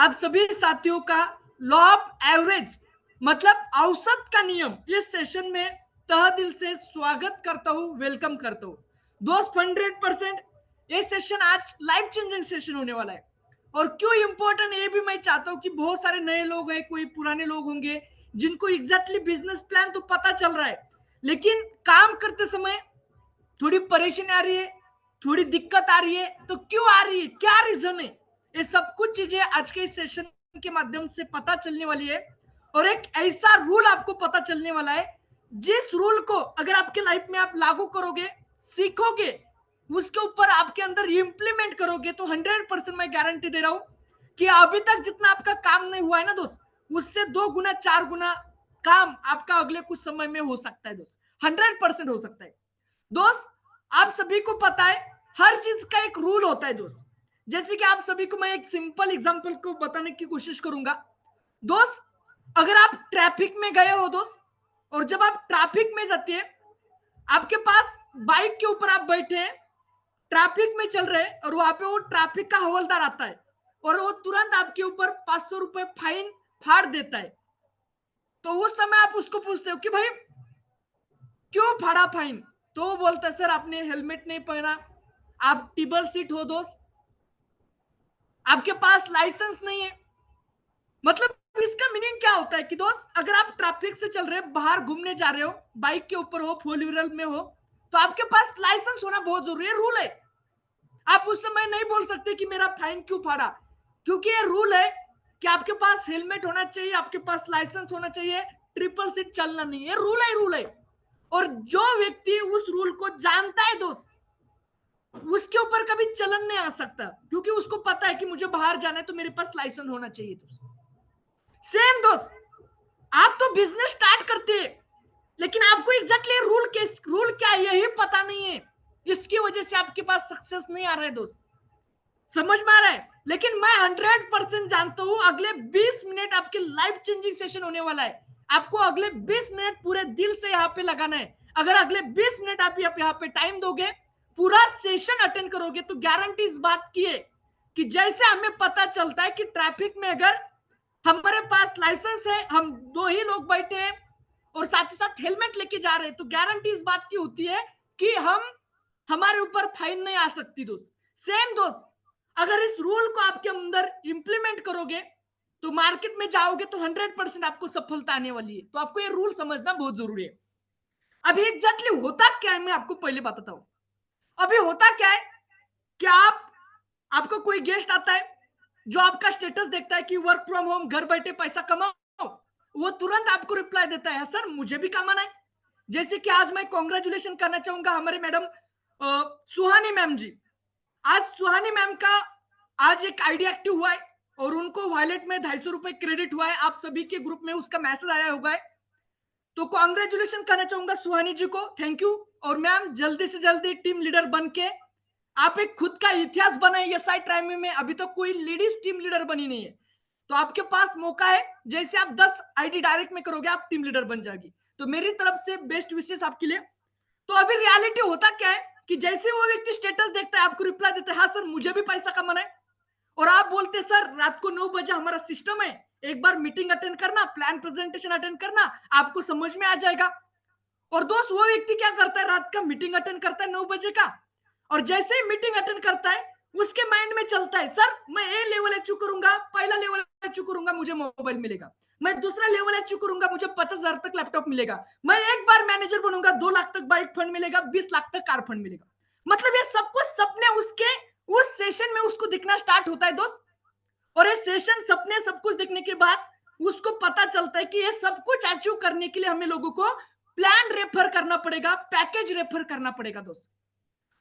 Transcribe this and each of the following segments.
आप सभी साथियों का लॉ ऑफ एवरेज मतलब औसत का नियम इस सेशन में तह दिल से स्वागत करता हूं, वेलकम करता हूं। दोस्त 100% ये सेशन आज लाइफ चेंजिंग सेशन होने वाला है। और क्यों इंपॉर्टेंट ये भी मैं चाहता हूं कि बहुत सारे नए लोग हैं, कोई पुराने लोग होंगे जिनको एग्जैक्टली बिजनेस प्लान तो पता चल रहा है, लेकिन काम करते समय थोड़ी परेशानी आ रही है, थोड़ी दिक्कत आ रही है। तो क्यों आ रही है, क्या रीजन है, ये सब कुछ चीजें आज के इस सेशन के माध्यम से पता चलने वाली है। और एक ऐसा रूल आपको पता चलने वाला है जिस रूल को अगर आपके लाइफ में आप लागू करोगे, सीखोगे, उसके ऊपर आपके अंदर इंप्लीमेंट करोगे तो 100% मैं गारंटी दे रहा हूं कि अभी तक जितना आपका काम नहीं हुआ है ना दोस्त, उससे 2 गुना 4 गुना काम आपका अगले कुछ समय में हो सकता है दोस्त। 100% हो सकता है दोस्त। आप सभी को पता है हर चीज का एक रूल होता है दोस्त। जैसे कि आप सभी को मैं एक सिंपल एग्जांपल को बताने की कोशिश करूंगा दोस्त। अगर आप ट्रैफिक में गए हो दोस्त, और जब आप ट्रैफिक में जाते हैं, आपके पास बाइक के ऊपर आप बैठे हैं, ट्रैफिक में चल रहे हैं, और वहां पे वो ट्रैफिक का हवलदार आता है और वो तुरंत आपके ऊपर 500 रुपए फाइन फाड़ देता है। तो उस समय आप उसको पूछते हो कि भाई क्यों फाड़ा फाइन? तो वो बोलता है सर आपने हेलमेट नहीं पहना, आप टेबल सीट हो दोस्त, आपके पास लाइसेंस नहीं है। मतलब इसका मीनिंग क्या होता है कि दोस्त अगर आप ट्रैफिक से चल रहे हो, बाहर घूमने जा रहे हो, बाइक के ऊपर हो, फोर व्हीलर में हो, तो आपके पास लाइसेंस होना बहुत जरूरी है, रूल है। आप उस समय नहीं बोल सकते कि मेरा फाइन क्यों फाड़ा, क्योंकि ये रूल है कि आपके पास हेलमेट होना चाहिए, आपके पास लाइसेंस होना चाहिए, ट्रिपल सीट चलना नहीं है, रूल है, रूल है। और जो व्यक्ति उस रूल को जानता है दोस्त, उसके ऊपर कभी चलन नहीं आ सकता, क्योंकि उसको पता है कि मुझे बाहर जाना है तो मेरे पास लाइसेंस होना चाहिए दोस्त। सेम दोस्त, आप तो बिजनेस स्टार्ट करते हैं, लेकिन आपको एग्जैक्टली रूल क्या है यही पता नहीं है। इसकी वजह से आपके पास सक्सेस नहीं आ रहा है दोस्त। समझ में आ रहा है? लेकिन मैं 100% जानता हूं अगले 20 मिनट आपके लाइफ चेंजिंग सेशन होने वाला है। आपको अगले 20 मिनट पूरे दिल से यहाँ पे लगाना है। अगर अगले 20 मिनट आप यहाँ पे टाइम दोगे, पूरा सेशन अटेंड करोगे, तो गारंटी इस बात की है कि जैसे हमें पता चलता है कि ट्रैफिक में अगर हमारे पास लाइसेंस है, हम 2 ही लोग बैठे हैं और साथ ही साथ हेलमेट लेके जा रहे हैं, तो गारंटी इस बात की होती है कि हमारे ऊपर फाइन नहीं आ सकती दोस्त। सेम दोस्त, अगर इस रूल को आपके अंदर इंप्लीमेंट करोगे तो मार्केट में जाओगे तो 100% आपको सफलता आने वाली है। तो आपको ये रूल समझना बहुत जरूरी है। अभी एग्जैक्टली होता क्या है मैं आपको पहले बताता हूं। अभी होता क्या है कि आपको कोई गेस्ट आता है जो आपका स्टेटस देखता है कि वर्क फ्रॉम होम, घर बैठे पैसा कमाओ, वो तुरंत आपको रिप्लाई देता है सर मुझे भी कमाना है। जैसे कि आज मैं कॉन्ग्रेचुलेशन करना चाहूंगा हमारे मैडम सुहानी मैम जी। आज सुहानी मैम का आज एक आईडी एक्टिव हुआ है और उनको वॉलेट में 250 रुपए क्रेडिट हुआ है। आप सभी के ग्रुप में उसका मैसेज आया होगा। तो कॉन्ग्रेचुलेशन करना चाहूंगा सुहानी जी को, थैंक यू। और मैम जल्दी से जल्दी टीम लीडर बन के आप एक खुद का इतिहास बनाए। एसआई टाइम में अभी तक कोई लेडीज टीम लीडर बनी नहीं है, तो आपके पास मौका है। जैसे आप 10 आईडी डायरेक्ट में करोगे आप टीम लीडर बन जाएगी। तो मेरी तरफ से बेस्ट विशेष आपके लिए। तो अभी रियलिटी होता क्या है कि जैसे वो व्यक्ति स्टेटस देखता है, आपको रिप्लाई देता है हाँ सर मुझे भी पैसा कमाना है, और आप बोलते सर रात को 9 बजे हमारा सिस्टम है, एक बार मीटिंग अटेंड करना, प्लान प्रेजेंटेशन अटेंड करना, आपको समझ में आ जाएगा। और दोस्त वो व्यक्ति क्या करता है, रात का मीटिंग अटेंड करता है 9 बजे का, और जैसे ही मीटिंग अटेंड करता है उसके माइंड में चलता है सर मैं ए लेवल अचीव करूंगा, पहला लेवल अचीव करूंगा मुझे मोबाइल मिलेगा, मैं दूसरा लेवल अचीव करूंगा मुझे 50,000 तक लैपटॉप मिलेगा, मैं एक बार मैनेजर बनूंगा 2 लाख तक बाइक फंड मिलेगा, 20 लाख तक कार फंड मिलेगा। मतलब ये सब कुछ सपने उसके उस सेशन में उसको दिखना स्टार्ट होता है दोस्त। और ये सेशन सपने सब कुछ दिखने के बाद उसको पता चलता है कि ये सब कुछ अचीव करने के लिए हमें लोगों को प्लान रेफर करना पड़ेगा, पैकेज रेफर करना पड़ेगा दोस्त।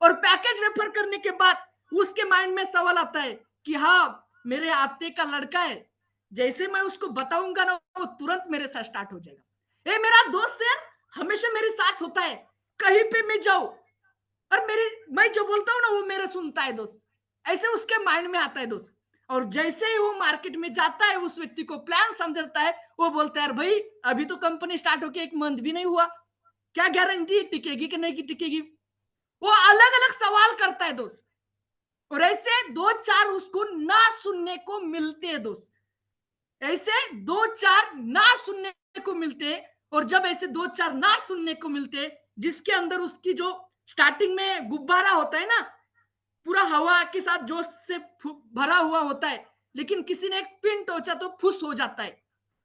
और पैकेज रेफर करने के बाद उसके माइंड में सवाल आता है कि हाँ मेरे आते का लड़का है, जैसे मैं उसको बताऊंगा ना वो तुरंत मेरे साथ स्टार्ट हो जाएगा। ये मेरा दोस्त है, हमेशा मेरे साथ होता है, कहीं पे मैं जाऊं और मैं जो बोलता हूं ना वो मेरा सुनता है दोस्त। ऐसे उसके माइंड में आता है दोस्त। और जैसे ही वो मार्केट में जाता है उस व्यक्ति को प्लान समझता है, वो बोलता है यार भाई अभी तो कंपनी स्टार्ट होके 1 मंथ भी नहीं हुआ, क्या गारंटी टिकेगी कि नहीं टिकेगी। वो अलग अलग सवाल करता है दोस्त। और ऐसे दो चार उसको ना सुनने को मिलते हैं दोस्त, ऐसे दो चार ना सुनने को मिलते। और जब ऐसे दो चार ना सुनने को मिलते, जिसके अंदर उसकी जो स्टार्टिंग में गुब्बारा होता है ना, पूरा हवा के साथ जोश से भरा हुआ होता है, लेकिन किसी ने एक पिन टोचा तो फुस हो जाता है।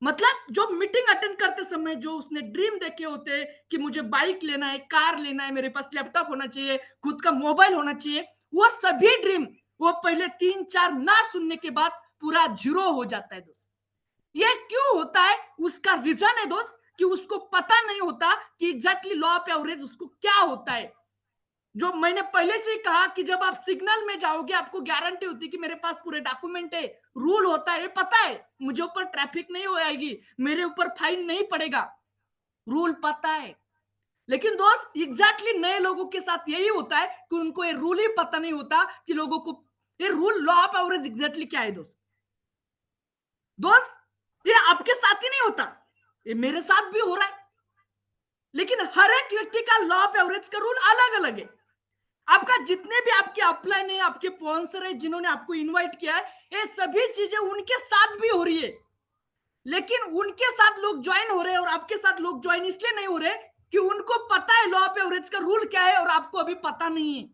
मतलब जो मीटिंग अटेंड करते समय जो उसने ड्रीम देखे होते हैं कि मुझे बाइक लेना है, कार लेना है, मेरे पास लैपटॉप होना चाहिए, खुद का मोबाइल होना चाहिए, वो सभी ड्रीम वो पहले तीन चार ना सुनने के बाद पूरा जीरो हो जाता है दोस्त। ये क्यों होता है? उसका रीजन है दोस्त कि उसको पता नहीं होता कि एग्जैक्टली लॉ ऑफ एवरेज उसको क्या होता है। जो मैंने पहले से ही कहा कि जब आप सिग्नल में जाओगे आपको गारंटी होती है कि मेरे पास पूरे डॉक्यूमेंट है, रूल होता है, पता है मुझे ऊपर ट्रैफिक नहीं हो आएगी, मेरे ऊपर फाइन नहीं पड़ेगा, रूल पता है। लेकिन दोस्त एग्जैक्टली नए लोगों के साथ यही होता है कि उनको ये रूल ही पता नहीं होता कि लोगों को ये rule law of average exactly क्या है दोस्त। दोस्त ये आपके साथ ही नहीं होता, ये मेरे साथ भी हो रहा है। लेकिन हर एक व्यक्ति का लॉ ऑफ एवरेज का रूल अलग अलग है। आपका जितने भी आपके अपलाइन है, आपके स्पॉन्सर है, जिन्होंने आपको इनवाइट किया है, ये सभी चीजें उनके साथ भी हो रही है। लेकिन उनके साथ लोग ज्वाइन हो रहे हैं और आपके साथ लोग ज्वाइन इसलिए नहीं हो रहे कि उनको पता है लॉ ऑफ एवरेज का रूल क्या है और आपको अभी पता नहीं है।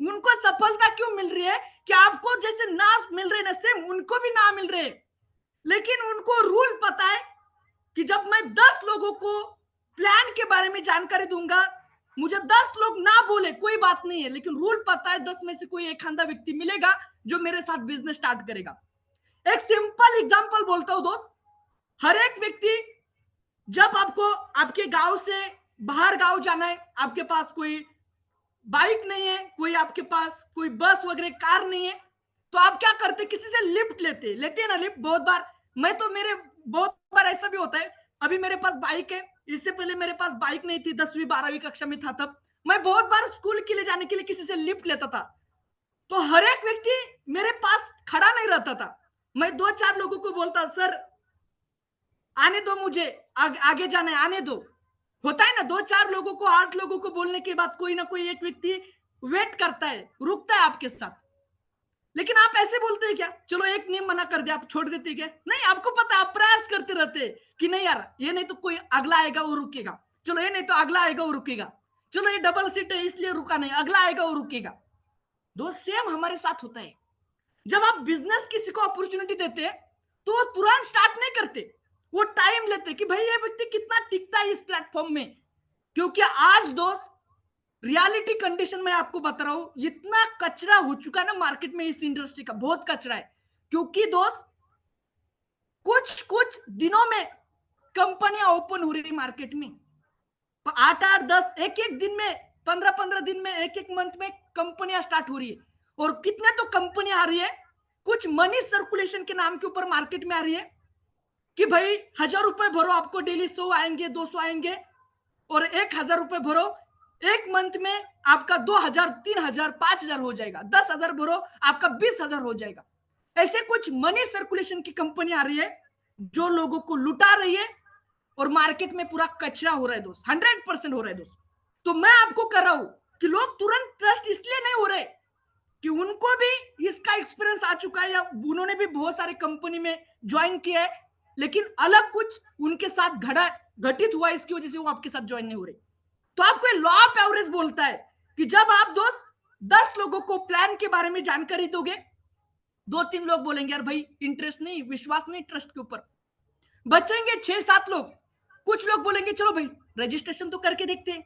उनको सफलता क्यों मिल रही है कि आपको जैसे ना मिल रहे ना, सेम उनको भी ना मिल रहे। लेकिन उनको रूल पता है कि जब मैं 10 लोगों को प्लान के बारे में जानकारी दूंगा, मुझे 10 लोग ना बोले कोई बात नहीं है, लेकिन रूल पता है 10 में से कोई एक आधा व्यक्ति मिलेगा जो मेरे साथ बिजनेस स्टार्ट करेगा। एक सिंपल एग्जांपल बोलता हूं दोस्त, हर एक व्यक्ति जब आपको आपके गांव से बाहर गांव जाना है, आपके पास कोई बाइक नहीं है, कोई आपके पास कोई बस वगैरह कार नहीं है, तो आप क्या करते? किसी से लिफ्ट लेते हैं ना लिफ्ट। बहुत बार मैं तो मेरे बहुत बार ऐसा भी होता है, अभी मेरे पास बाइक है, इससे पहले मेरे पास बाइक नहीं थी, 10वीं 12वीं कक्षा में था तब मैं बहुत बार स्कूल के लिए जाने के लिए किसी से लिफ्ट लेता था। तो हर एक व्यक्ति मेरे पास खड़ा नहीं रहता था, मैं दो चार लोगों को बोलता सर आने दो, मुझे आगे जाना है, आने दो। होता है ना, दो चार लोगों को 8 लोगों को बोलने के बाद कोई ना कोई एक व्यक्ति वेट करता है, रुकता है आपके साथ। लेकिन आप ऐसे बोलते हैं क्या? चलो एक नियम मना कर दिया, आप छोड़ देते क्या? नहीं, आपको पता है, आप प्रयास करते रहते हैं कि नहीं यार ये नहीं तो कोई अगला आएगा वो रुकेगा, चलो ये नहीं तो अगला आएगा वो रुकेगा, चलो ये डबल सीट है इसलिए रुका नहीं, अगला आएगा वो रुकेगा। दो सेम हमारे साथ होता है। जब आप बिजनेस किसी को अपॉर्चुनिटी देते हैं तो वो तुरंत स्टार्ट नहीं करते, वो टाइम लेते कि भाई ये व्यक्ति कितना टिकता है इस प्लेटफॉर्म में। क्योंकि आज दोस्त रियलिटी कंडीशन में आपको बता रहा हूं, इतना कचरा हो चुका है ना मार्केट में, इस इंडस्ट्री का बहुत कचरा है। क्योंकि दोस्त कुछ कुछ दिनों में कंपनियां ओपन हो रही मार्केट में, 8 8 10 एक एक दिन में, 15 15 दिन में, एक एक मंथ में कंपनियां स्टार्ट हो रही है। और कितने तो कंपनियां आ रही है, कुछ मनी सर्कुलेशन के नाम के ऊपर मार्केट में आ रही है कि भाई 1000 रुपए भरो आपको डेली 100 आएंगे, 200 आएंगे। और 1000 रुपए भरो, एक मंथ में आपका 2000 3000 5000 हो जाएगा, 10,000 भरो आपका 20,000 हो जाएगा। ऐसे कुछ मनी सर्कुलेशन की कंपनी आ रही है जो लोगों को लुटा रही है और मार्केट में पूरा कचरा हो रहा है दोस्त, 100% हो रहा है दोस्त। तो मैं आपको कर रहा हूं कि लोग तुरंत ट्रस्ट इसलिए नहीं हो रहे कि उनको भी इसका एक्सपीरियंस आ चुका है या उन्होंने भी बहुत सारे कंपनी में ज्वाइन किया है, लेकिन अलग कुछ उनके साथ घटित हुआ, इसकी वजह से वो आपके साथ ज्वाइन नहीं हो रहे। तो आपको लॉ ऑफ एवरेज बोलता है कि जब आप दोस्त 10 लोगों को प्लान के बारे में जानकारी दोगे, 2 3 लोग बोलेंगे यार भाई इंटरेस्ट नहीं, विश्वास नहीं ट्रस्ट के ऊपर, बचेंगे 6 7 लोग। कुछ लोग बोलेंगे चलो भाई रजिस्ट्रेशन तो करके देखते हैं,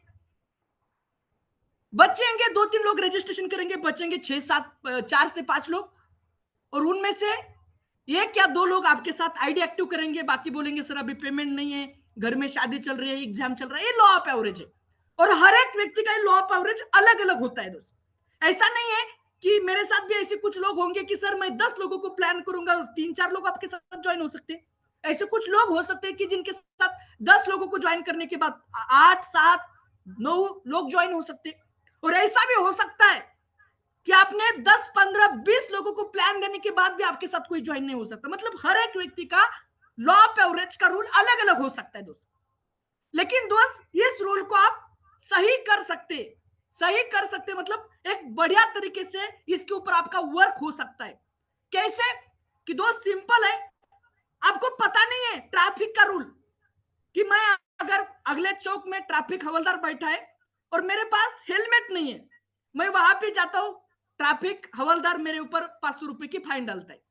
बचेंगे 2 3 लोग रजिस्ट्रेशन करेंगे, बचेंगे 4 से 5 लोग। और उनमें से 1 या 2 लोग आपके साथ आईडी एक्टिव करेंगे, बाकी बोलेंगे सर अभी पेमेंट नहीं है, घर में शादी चल रही है, एग्जाम चल रहा है। ये लॉ ऑफ एवरेज है और हर एक व्यक्ति का लॉ ऑफ एवरेज अलग अलग होता है दोस्त। ऐसा नहीं है कि मेरे साथ भी ऐसे कुछ लोग होंगे कि सर मैं 10 लोगों को प्लान करूंगा और 3 4 लोग आपके साथ ज्वाइन हो सकते हैं। ऐसे कुछ लोग हो सकते हैं कि जिनके साथ 10 लोगों को ज्वाइन करने के बाद 8 7 9 लोग ज्वाइन हो सकते हैं। और ऐसा भी हो सकता है कि आपने 10 15 20 लोगों को प्लान देने के बाद भी आपके साथ कोई ज्वाइन नहीं हो सकता। मतलब हर एक व्यक्ति का लॉ ऑफ एवरेज का रूल अलग अलग हो सकता है दोस्त। लेकिन दोस्त इस रूल को आप सही कर सकते, सही कर सकते हैं, मतलब एक बढ़िया तरीके से इसके ऊपर आपका वर्क हो सकता है। कैसे कि दोस्त, सिंपल है, आपको पता नहीं है ट्रैफिक का रूल कि मैं अगर अगले चौक में ट्रैफिक हवलदार बैठा है और मेरे पास हेलमेट नहीं है, मैं वहां पे जाता हूं, ट्रैफिक हवलदार मेरे ऊपर 500 रुपए की फाइन डालता है।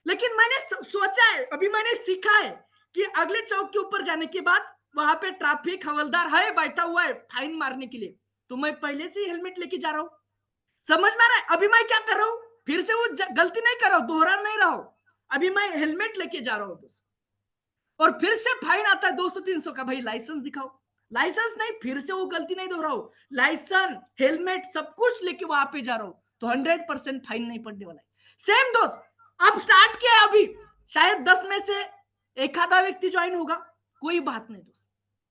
लेकिन मैंने सोचा है, अभी मैंने सीखा है कि अगले चौक के ऊपर जाने के बाद वहां पे ट्रैफिक हवलदार है, बैठा हुआ है फाइन मारने के लिए, तो मैं पहले से हेलमेट लेके जा रहा हूं। समझ में आ रहा है? अभी मैं क्या कर रहा हूं, फिर से वो गलती नहीं कर रहा हूं, दोहरा नहीं रहा हूं। अभी मैं हेलमेट लेके जा रहा हूं दोस्त, और फिर से फाइन आता है 200-300 का, भाई लाइसेंस दिखाओ। लाइसेंस नहीं, फिर से वो गलती नहीं दोहराओ, लाइसेंस हेलमेट सब कुछ लेके वहां पे जा रहा हूं, तो 100% फाइन नहीं पड़ने वाला है। सेम दोस्त, अब स्टार्ट किया है, अभी शायद 10 में से एक आधा व्यक्ति ज्वाइन होगा, कोई बात नहीं दोस्त,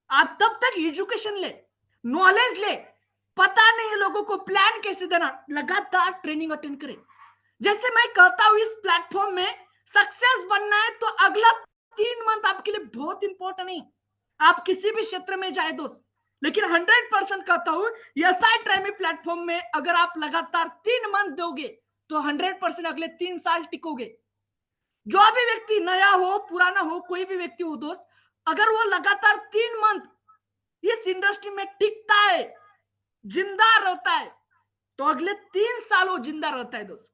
आप तब तक एजुकेशन ले, नॉलेज ले, पता नहीं है लोगों को प्लान कैसे देना, लगातार ट्रेनिंग अटेंड करें। जैसे मैं कहता हूं, इस प्लेटफॉर्म में सक्सेस बनना है तो अगला 3 मंथ आपके लिए बहुत इंपॉर्टेंट है। आप किसी भी क्षेत्र में जाए दोस्त, लेकिन 100% कहता हूं, एसआई ट्रेमी प्लेटफॉर्म में अगर आप लगातार 3 मंथ दोगे तो 100% अगले 3 साल टिकोगे। जो भी व्यक्ति नया हो, पुराना हो, कोई भी व्यक्ति हो दोस्त, अगर वो लगातार 3 मंथ इस इंडस्ट्री में टिकता है, जिंदा रहता है, तो अगले 3 साल वो जिंदा रहता है दोस्त।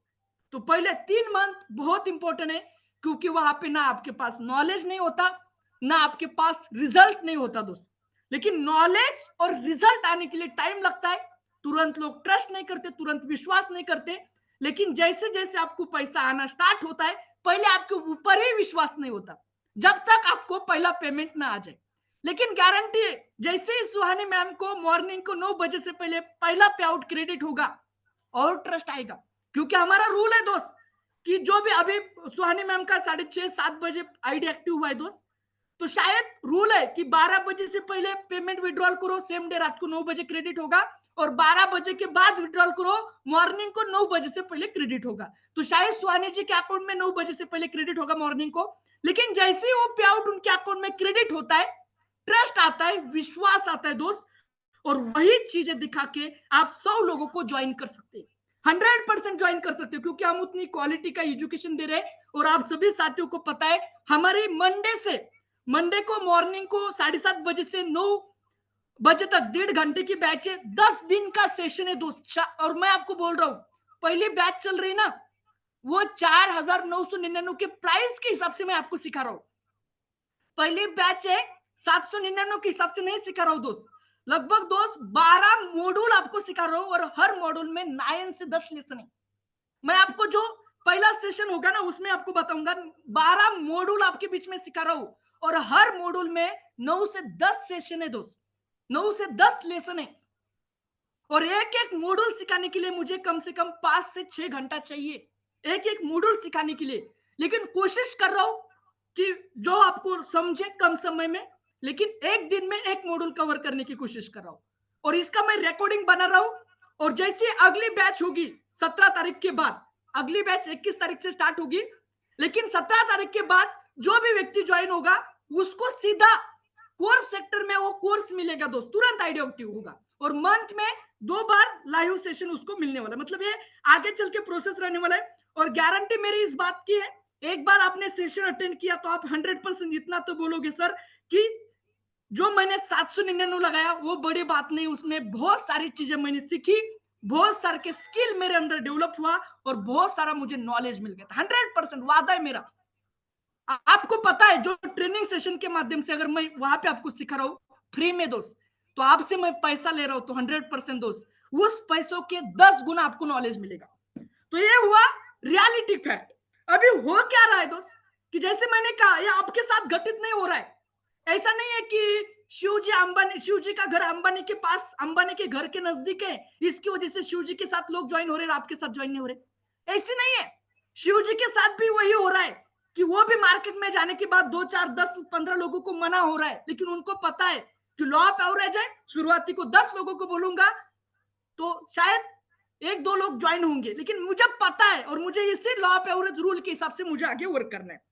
तो पहले 3 मंथ बहुत इंपॉर्टेंट है, क्योंकि वहां पे ना आपके पास नॉलेज नहीं होता, ना आपके पास रिजल्ट नहीं होता दोस्त। लेकिन नॉलेज और रिजल्ट आने के लिए टाइम लगता है, तुरंत लोग ट्रस्ट नहीं करते, तुरंत विश्वास नहीं करते। लेकिन जैसे जैसे आपको पैसा आना स्टार्ट होता है, पहले आपके ऊपर ही विश्वास नहीं होता, जब तक आपको पहला पेमेंट ना आ जाए। लेकिन गारंटी है, जैसे ही सुहानी मैम को मॉर्निंग को 9 बजे से पहले पहला पे आउट क्रेडिट होगा, और ट्रस्ट आएगा। क्योंकि हमारा रूल है दोस्त कि जो भी अभी सुहानी मैम का 6:30-7 बजे आईडी एक्टिव हुआ है दोस्त, तो शायद रूल है कि 12 बजे से पहले पेमेंट विड्रॉल करो, सेम डे रात को 9 बजे क्रेडिट होगा, और 12 बजे के बाद विड्रॉल करो, मॉर्निंग को 9 बजे से पहले क्रेडिट होगा। तो शायद सुहानी जी के अकाउंट में 9 बजे से पहले क्रेडिट होगा मॉर्निंग को, लेकिन जैसे ही वो पे आउट उनके अकाउंट में क्रेडिट होता है, ट्रस्ट आता है, विश्वास आता है दोस्त, और वही चीजें दिखा के आप 100 लोगों को ज्वाइन कर सकते हैं, 100% ज्वाइन कर सकते हो, क्योंकि हम उतनी क्वालिटी का एजुकेशन दे रहे हैं। और आप सभी साथियों को पता है, हमारी मंडे को मॉर्निंग को 7:30 बजे से 9 बजे तक 1.5 घंटे की बैच है, 10 दिन का सेशन है दोस्त। और मैं आपको बोल रहा हूं, पहली बैच चल रही ना, वो 4,999 के प्राइस के हिसाब से मैं आपको सिखा रहा हूं। पहली बैच है 799 के हिसाब से नहीं सिखा रहा हूं दोस्त, लगभग दोस्त 12 मॉड्यूल आपको सिखा रहा हूं, और हर मॉड्यूल में 9 से 10 लेसन है। मैं आपको जो पहला सेशन होगा ना, उसमें आपको बताऊंगा, 12 मॉड्यूल आपके बीच में सिखा रहा हूं, और हर मॉड्यूल में 9 से 10 सेशन है दोस्त, 9 से 10 लेसन है। और एक एक मॉड्यूल सिखाने के लिए मुझे कम से कम 5 से 6 घंटा चाहिए, एक एक मॉड्यूल सिखाने के लिए। लेकिन कोशिश कर रहा हूं कि जो आपको समझे कम समय में, लेकिन एक दिन में एक मॉड्यूल कवर करने की कोशिश कर रहा हूं, और इसका मैं रिकॉर्डिंग बना रहा हूं। और जैसे अगली बैच होगी 17 तारीख के बाद, अगली बैच 21 तारीख से स्टार्ट होगी, लेकिन 17 तारीख के बाद जो भी व्यक्ति ज्वाइन होगा, उसको सीधा कोर्स सेक्टर में वो कोर्स मिलेगा दोस्त, तुरंत आईडी एक्टिव होगा, और मंथ में 2 बार लाइव सेशन उसको मिलने वाला है। मतलब ये आगे चल के प्रोसेस रहने वाला है, और गारंटी मेरी इस बात की है, एक बार आपने सेशन अटेंड किया तो आप 100% इतना तो बोलोगे सर कि जो मैंने 799 लगाया वो बड़ी बात नहीं, उसमें बहुत सारी चीजें मैंने सीखी, बहुत सारे के स्किल मेरे अंदर डेवलप हुआ, और बहुत सारा मुझे नॉलेज मिल गया। 100% वादा है मेरा। आपको पता है, जो ट्रेनिंग सेशन के माध्यम से अगर मैं वहां पे आपको सिखा रहा हूं फ्री में दोस्त, तो आपसे मैं पैसा ले रहा हूं, तो 100% दोस्त उस पैसों के 10 गुना आपको नॉलेज मिलेगा। तो ये हुआ रियलिटी फैक्ट। अभी हो क्या रहा है दोस्त, कि जैसे मैंने कहा, ये आपके साथ घटित नहीं हो रहा है। ऐसा नहीं है कि शिव जी का घर अंबानी के पास, अंबानी के घर के नजदीक है, इसकी वजह से शिव जी के साथ लोग ज्वाइन हो रहे हैं, आपके साथ ज्वाइन नहीं हो रहे। ऐसी नहीं है, शिव जी के साथ भी वही हो रहा है कि वो भी मार्केट में जाने के बाद 2, 4, 10, 15 लोगों को मना हो रहा है, लेकिन उनको पता है कि लॉ ऑफ एवरेज है, शुरुआती को 10 लोगों को बोलूंगा तो शायद 1-2 लोग ज्वाइन होंगे, लेकिन मुझे पता है, और मुझे इसी लॉ ऑफ एवरेज रूल के हिसाब से मुझे आगे वर्क करना है।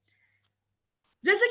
जैसे